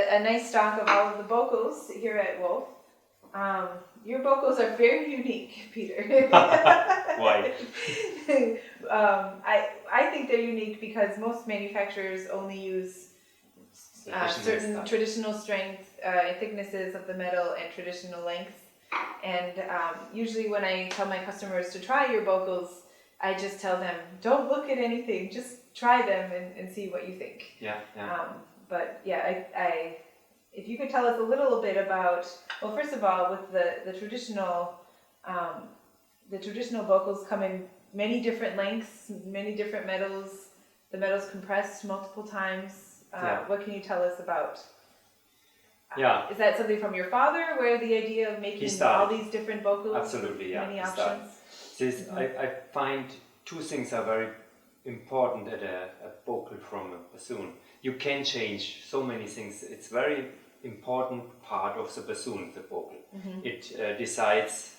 a nice stock of all of the vocals here at Wolf. Your vocals are very unique, Peter. Why? I think they're unique because most manufacturers only use certain traditional strength, thicknesses of the metal and traditional lengths. And usually when I tell my customers to try your vocals, I just tell them, don't look at anything, just try them and see what you think. But yeah, if you could tell us a little bit about, well, first of all, with the traditional vocals come in many different lengths, many different metals. The metal's compressed multiple times. What can you tell us about? Is that something from your father, where the idea of making all these different vocals? Absolutely, yeah. Many options? I find two things are very important at a vocal from a bassoon. You can change so many things. It's very important part of the bassoon, the vocal. It decides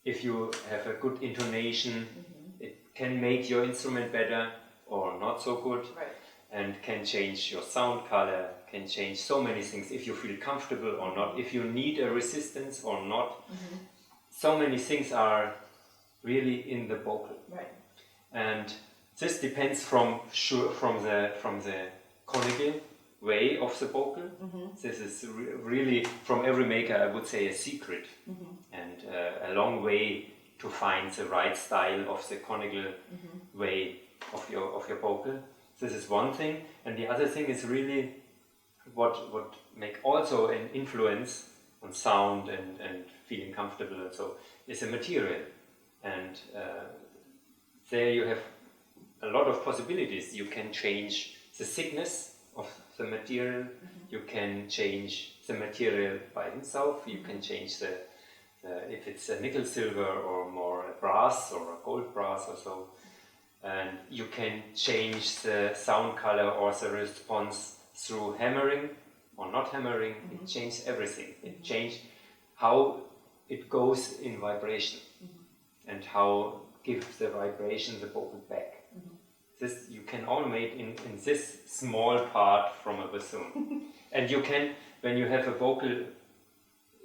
if you have a good intonation, it can make your instrument better or not so good, and can change your sound color, can change so many things, if you feel comfortable or not, if you need a resistance or not. So many things are really in the vocal. And this depends from the conical way of the vocal. This is really, from every maker, I would say, a secret, and a long way to find the right style of the conical way of your vocal. This is one thing, and the other thing is really what make also an influence on sound and feeling comfortable and so is a material, and there you have a lot of possibilities. You can change the thickness of the material, you can change the material by itself, you can change the if it's a nickel silver or more a brass or a gold brass or so, and you can change the sound color or the response through hammering or not hammering. It changes everything. It changes how it goes in vibration and how gives the vibration the vocal back. This you can all make in this small part from a bassoon. And you can, when you have a vocal,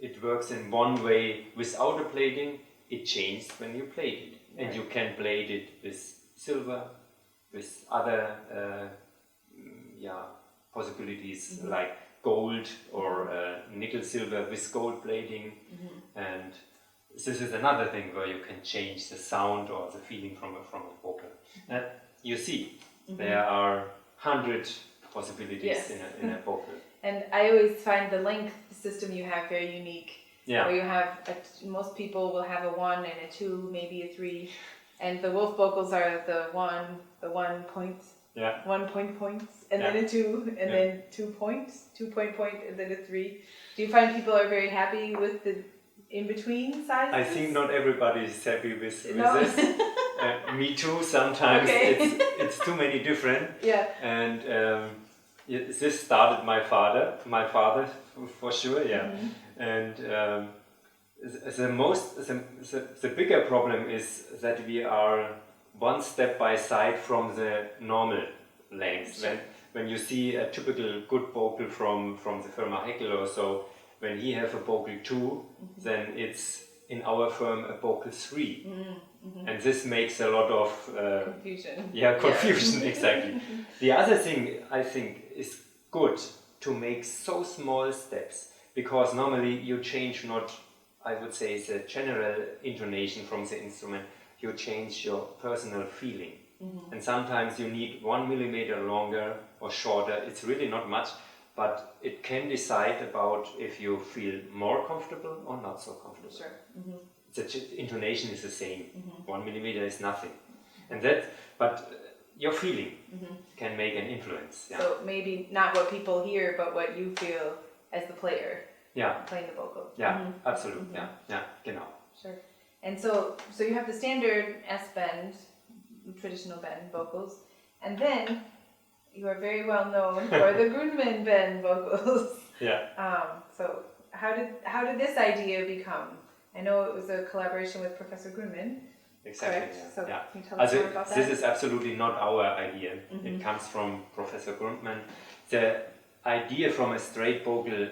it works in one way without a plating, it changes when you plate it. And you can plate it with silver, with other possibilities like gold or nickel silver with gold plating. And this is another thing where you can change the sound or the feeling from a vocal. You see, there are 100 possibilities in a vocal. And I always find the length system you have very unique. Where you have, most people will have a 1 and a 2, maybe a 3. And the Wolf vocals are the 1 point, 1 points, and then a 2, and then 2 points, 2 point, and then a 3. Do you find people are very happy with the in-between sizes? I think not everybody is happy with this. Me too, sometimes it's too many different. And this started my father for sure, and the bigger problem is that we are one step by side from the normal length. When you see a typical good vocal from the firm Heckel or so, when he have a vocal 2, then it's in our firm a vocal 3. And this makes a lot of confusion. Exactly. The other thing I think is good to make so small steps, because normally you change not, I would say, the general intonation from the instrument, you change your personal feeling. And sometimes you need 1 millimeter longer or shorter. It's really not much, but it can decide about if you feel more comfortable or not so comfortable. The intonation is the same. 1 millimeter is nothing, but your feeling can make an influence. So maybe not what people hear, but what you feel as the player playing the vocal. Absolutely. Genau. Sure. And so you have the standard S bend, traditional bend vocals, and then you are very well known for the Guntman bend vocals. So how did this idea become? I know it was a collaboration with Professor Guntman. Exactly. So can you tell us more about that? This is absolutely not our idea. It comes from Professor Guntman. idea from a straight bocal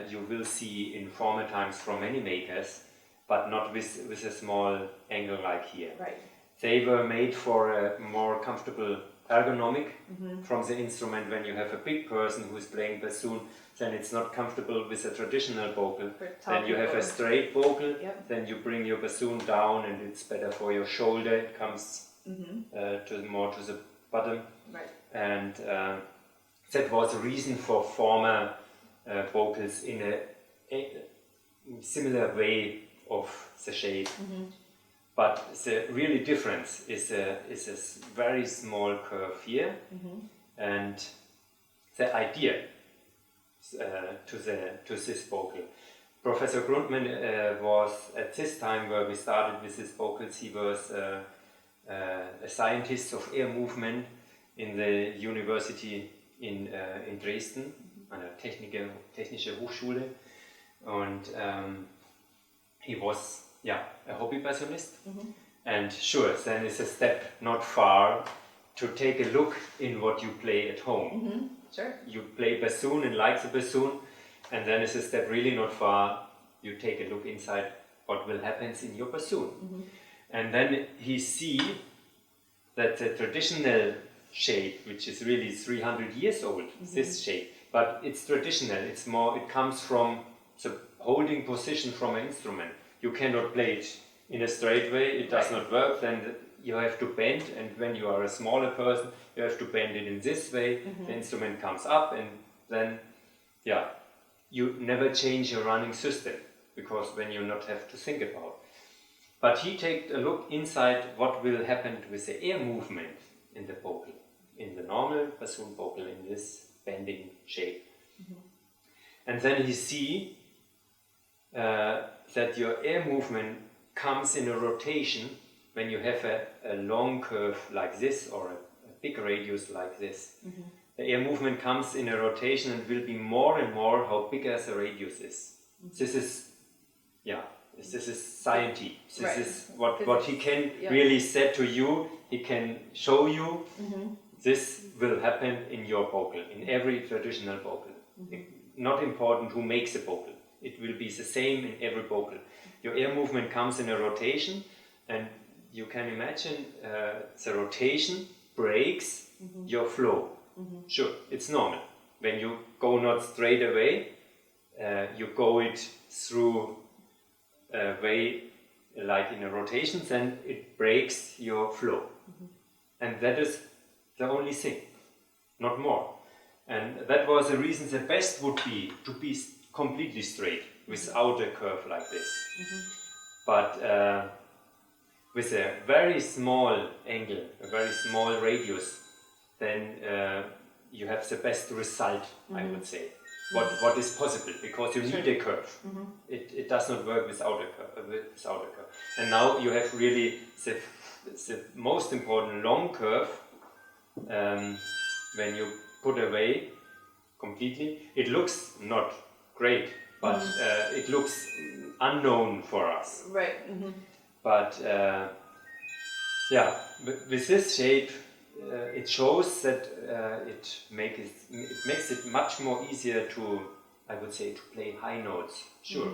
you will see in former times from many makers, but not with a small angle like here. Right. They were made for a more comfortable ergonomic from the instrument. When you have a big person who is playing bassoon, then it's not comfortable with a traditional bocal. Then you have a straight bocal, then you bring your bassoon down and it's better for your shoulder. It comes more to the bottom. Right. And that was the reason for former vocals in a similar way of the shape. But the really difference is a very small curve here, and the idea to this vocal. Professor Guntman was at this time where we started with his vocals. He was a scientist of air movement in the university in Dresden, an der Technische Hochschule, und he was a hobby bassoonist, and sure, then it's a step not far to take a look in what you play at home. Sure. You play bassoon and like the bassoon, and then it's a step really not far. You take a look inside what will happen in your bassoon, and then he see that the traditional shape, which is really 300 years old, this shape, but it's traditional. It's more. It comes from the holding position from an instrument. You cannot play it in a straight way, it does not work, then you have to bend, and when you are a smaller person, you have to bend it in this way, the instrument comes up, and then, you never change your running system, because then you not have to think about. But he take a look inside what will happen with the air movement in the vocal, in the normal bassoon vocal, in this bending shape. And then he see that your air movement comes in a rotation when you have a long curve like this or a big radius like this. The air movement comes in a rotation and will be more and more how bigger the radius is. This is science. This is what he can really say to you. He can show you this will happen in your vocal, in every traditional vocal. Not important who makes a vocal. It will be the same in every vocal. Your air movement comes in a rotation, and you can imagine the rotation breaks your flow. Sure, it's normal. When you go not straight away, you go it through a way like in a rotation, then it breaks your flow. And that is the only thing, not more. And that was the reason the best would be to be completely straight, without a curve like this. But with a very small angle, a very small radius, then you have the best result, I would say. What is possible, because you need a curve. It does not work without a curve. And now you have really the most important long curve. When you put away completely, it looks not great, but it looks unknown for us. Right. But with this shape, it shows that it makes it much more easier to, I would say, to play high notes. Sure,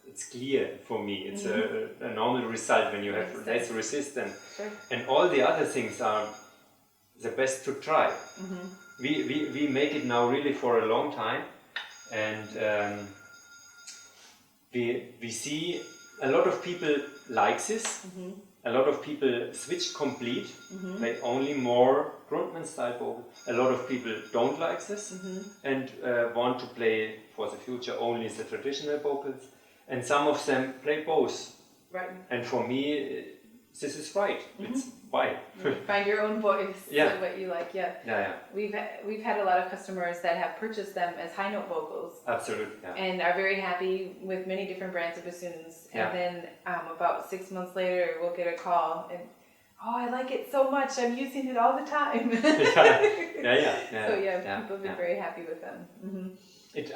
it's clear for me. It's a normal result when you have less resistance, and all the other things are the best to try. We make it now really for a long time, and we see a lot of people like this. A lot of people switch complete, play only more Grundman style vocal. A lot of people don't like this and want to play for the future only the traditional vocals. And some of them play both. Right. And for me, this is right. It's why. Find your own voice. What you like. We've had a lot of customers that have purchased them as high note vocals. Absolutely. And are very happy with many different brands of bassoons. And then about 6 months later, we'll get a call and, I like it so much. I'm using it all the time. So people have been very happy with them.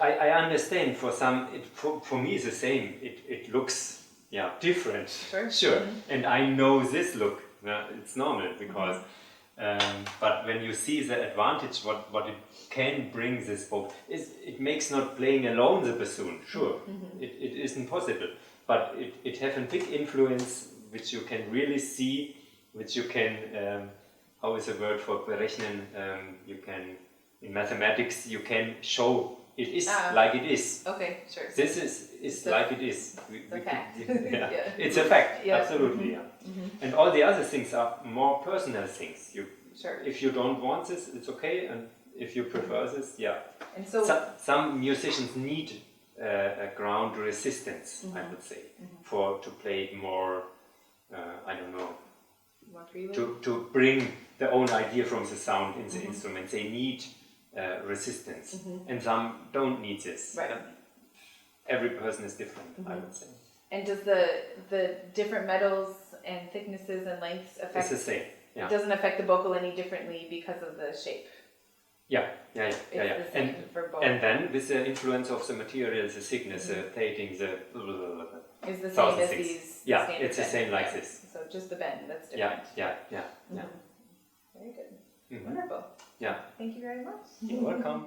I understand. For some, for me, it's the same. It looks different. Sure. And I know this look. It's normal because But when you see the advantage, what it can bring this book, it makes not playing alone the bassoon, sure, it isn't possible, but it have a big influence which you can really see, which you can, how is the word for berechnen, you can, in mathematics, you can show it is like it is. Okay, sure. This is like it is. It's a fact. Yeah. Yeah. It's a fact, Yeah. absolutely. Yeah. And all the other things are more personal things. Sure. If you don't want this, it's okay, and if you prefer this, yeah. And so some musicians need a ground resistance, I would say, to play it more. I don't know. more freely. To bring their own idea from the sound in the instrument, they need resistance, and some don't need this. Right. Every person is different, I would say. And does the different metals and thicknesses and lengths affect? It's the same. Yeah. It doesn't affect the bocal any differently because of the shape. Yeah. It's the same for both. And then with the influence of the material, the thickness, the plating, the is the same thousand as things. these. Yeah, standard it's the bends. same like this. So just the bend that's different. Yeah. Very good. Wonderful. Yeah. Thank you very much. You're welcome.